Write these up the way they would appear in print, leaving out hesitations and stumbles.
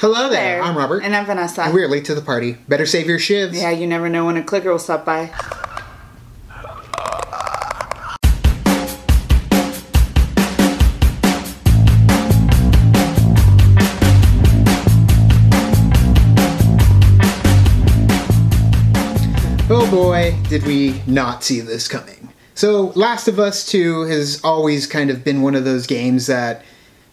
Hello there, I'm Robert. And I'm Vanessa. And we're late to the party. Better save your shivs. Yeah, you never know when a clicker will stop by. Oh boy, did we not see this coming. So, Last of Us 2 has always kind of been one of those games that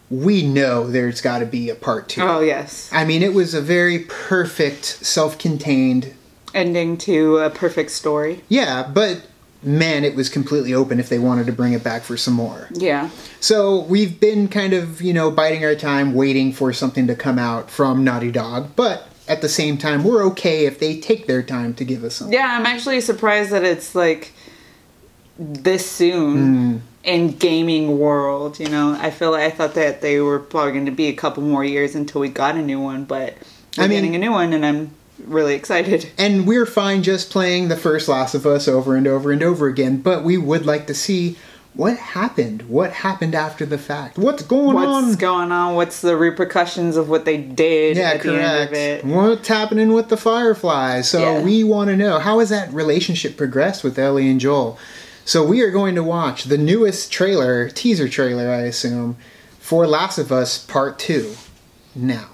we know there's got to be a part 2. Oh, yes. I mean, it was a very perfect, self-contained ending to a perfect story. Yeah, but man, it was completely open if they wanted to bring it back for some more. Yeah. So we've been kind of, biding our time, waiting for something to come out from Naughty Dog, but at the same time, we're okay if they take their time to give us something. Yeah, I'm actually surprised that it's like this soon in gaming world, I thought that they were probably going to be a couple more years until we got a new one, but we're getting a new one and I'm really excited. And we're fine just playing the first Last of Us over and over and over again, but we would like to see what happened. What happened after the fact? What's going on? What's going on? What's the repercussions of what they did at the end of it? What's happening with the Fireflies? So we want to know, how has that relationship progressed with Ellie and Joel? So we are going to watch the newest trailer, teaser trailer I assume, for Last of Us Part 2 now.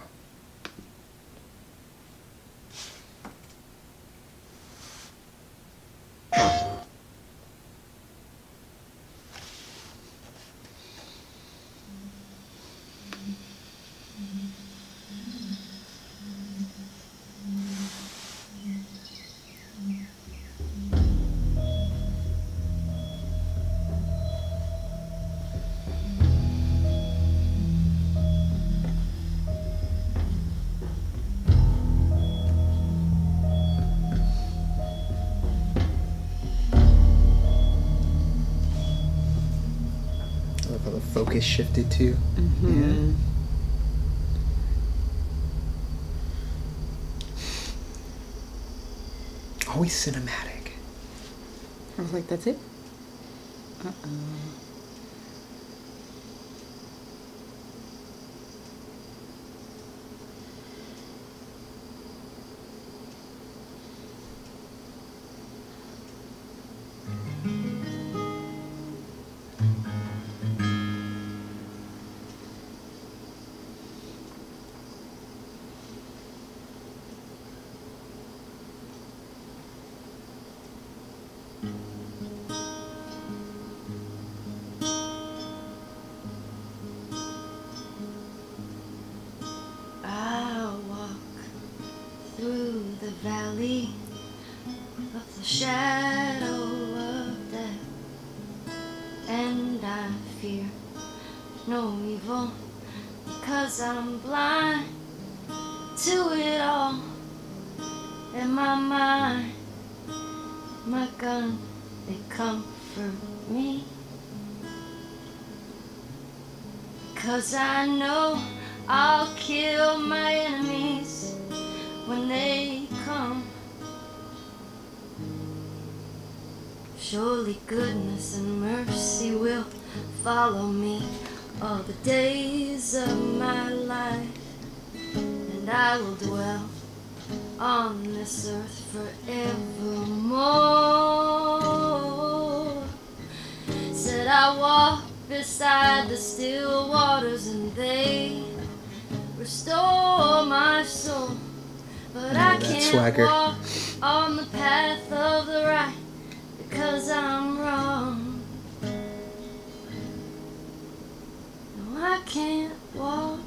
How the focus shifted to. Yeah. Always cinematic. I was like, that's it? Uh-oh. Through the valley of the shadow of death, and I fear no evil, because I'm blind to it all. In my mind, my gun, they comfort me, because I know I'll kill my enemies when they come. Surely goodness and mercy will follow me all the days of my life, and I will dwell on this earth forevermore. Said I walk beside the still waters and they restore my soul. But I can't walk on the path of the right because I'm wrong. No, I can't walk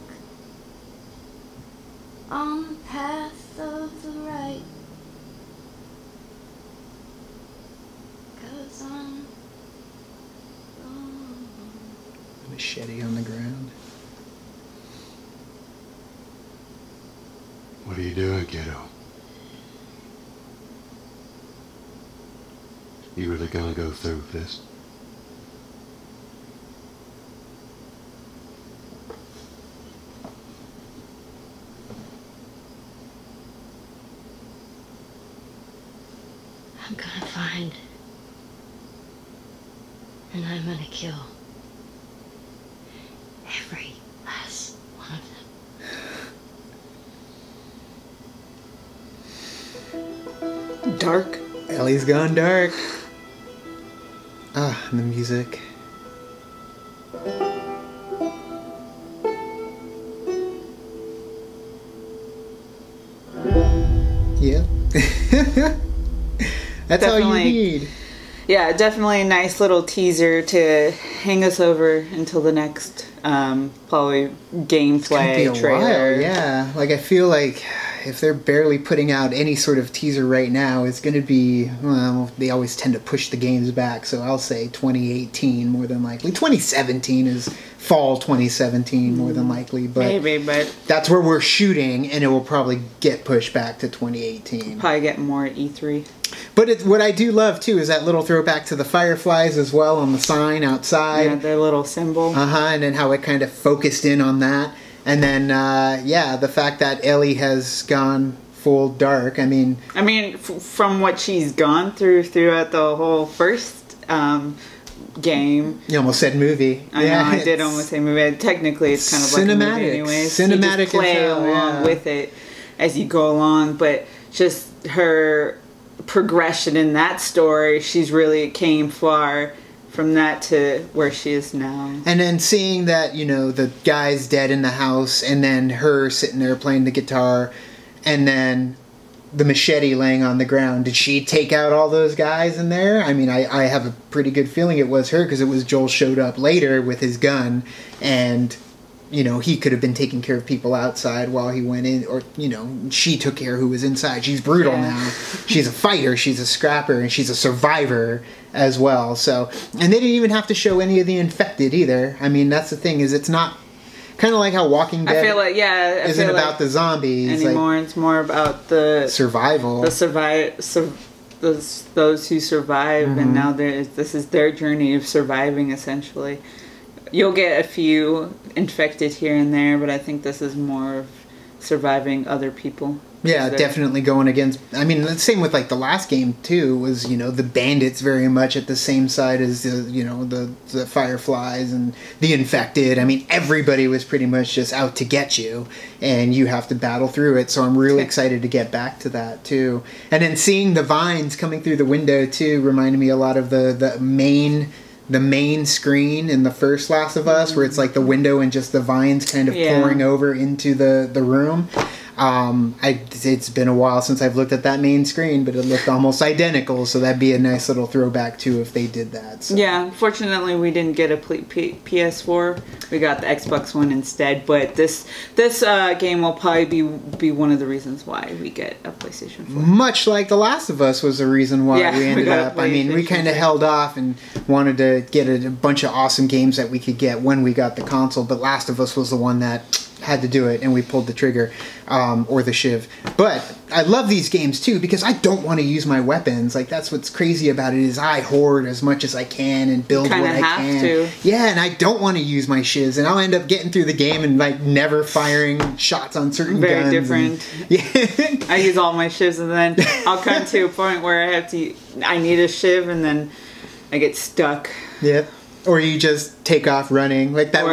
on the path of the right because I'm wrong. Machete on the ground. What are you doing, kiddo? You really gonna go through with this? I'm gonna find, and I'm gonna kill every last one of them. dark. Ellie's gone dark. Ah, and the music. Yeah. That's all you need. Yeah, definitely a nice little teaser to hang us over until the next probably gameplay trailer. Yeah, like I feel like if they're barely putting out any sort of teaser right now, it's going to be, well, they always tend to push the games back, so I'll say 2018 more than likely. 2017 is fall 2017 more than likely, but maybe, but that's where we're shooting, and it will probably get pushed back to 2018. Probably get more at E3. But what I do love too is that little throwback to the fireflies as well on the sign outside. Yeah, their little symbol. And then how it kind of focused in on that. And then, yeah, the fact that Ellie has gone full dark. I mean, from what she's gone throughout the whole first game. You almost said movie. I know, I did almost say movie. Technically, it's kind of like a movie anyways. Cinematic. You just play along with it as you go along, but just her progression in that story, she's really came far from that to where she is now. And then seeing that, you know, the guy's dead in the house, and then her sitting there playing the guitar, and then the machete laying on the ground. Did she take out all those guys in there? I mean, I have a pretty good feeling it was her, because it was Joel showed up later with his gun, and, you know, he could have been taking care of people outside while he went in, or, you know, she took care of who was inside. She's brutal now. She's a fighter, she's a scrapper, and she's a survivor as well. So, and they didn't even have to show any of the infected either. I mean, that's the thing, is it's not kind of like how Walking Dead isn't about the zombies anymore. It's more about the survival, those who survive, and now this is their journey of surviving, essentially. You'll get a few infected here and there, but I think this is more of surviving other people. Yeah, definitely going against... I mean, the same with, like, the last game, too, was, you know, the bandits very much at the same side as, the, you know, the fireflies and the infected. I mean, everybody was pretty much just out to get you, and you have to battle through it, so I'm really excited to get back to that, too. And then seeing the vines coming through the window, too, reminded me a lot of the main screen in the first Last of Us, where it's like the window and just the vines kind of pouring over into the room. It's been a while since I've looked at that main screen, but it looked almost identical, so that'd be a nice little throwback too if they did that. So. Yeah, fortunately we didn't get a PS4. We got the Xbox One instead, but this game will probably be one of the reasons why we get a PlayStation 4. Much like The Last of Us was the reason why we ended up. I mean, we kind of held off and wanted to get a bunch of awesome games that we could get when we got the console, but Last of Us was the one that had to do it, and we pulled the trigger, or the shiv. But I love these games too, because I don't want to use my weapons. Like, that's what's crazy about it, is I hoard as much as I can and build what I can. Yeah, and I don't want to use my shivs, and I'll end up getting through the game and like never firing shots on certain guns. Very different. Yeah. I use all my shivs, and then I'll come to a point where I need a shiv, and then I get stuck. Yep. Or you just take off running, like that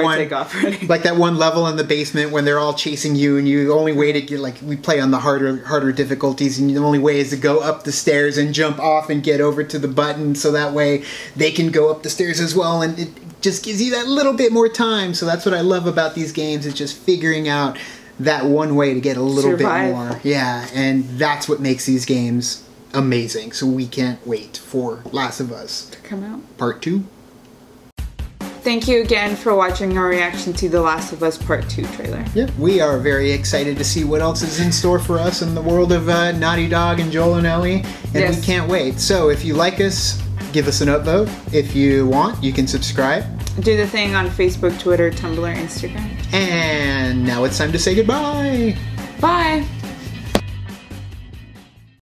like that one level in the basement when they're all chasing you, and the only way to get, like, we play on the harder difficulties, and the only way is to go up the stairs and jump off and get over to the button, so that way they can go up the stairs as well, and it just gives you that little bit more time. So that's what I love about these games, is just figuring out that one way to get a little bit more. Yeah, and that's what makes these games amazing. So we can't wait for Last of Us to come out. Part 2. Thank you again for watching our reaction to The Last of Us Part 2 trailer. Yep, we are very excited to see what else is in store for us in the world of Naughty Dog and Joel and Ellie, and we can't wait. So if you like us, give us an upvote. If you want, you can subscribe. Do the thing on Facebook, Twitter, Tumblr, Instagram. And now it's time to say goodbye. Bye.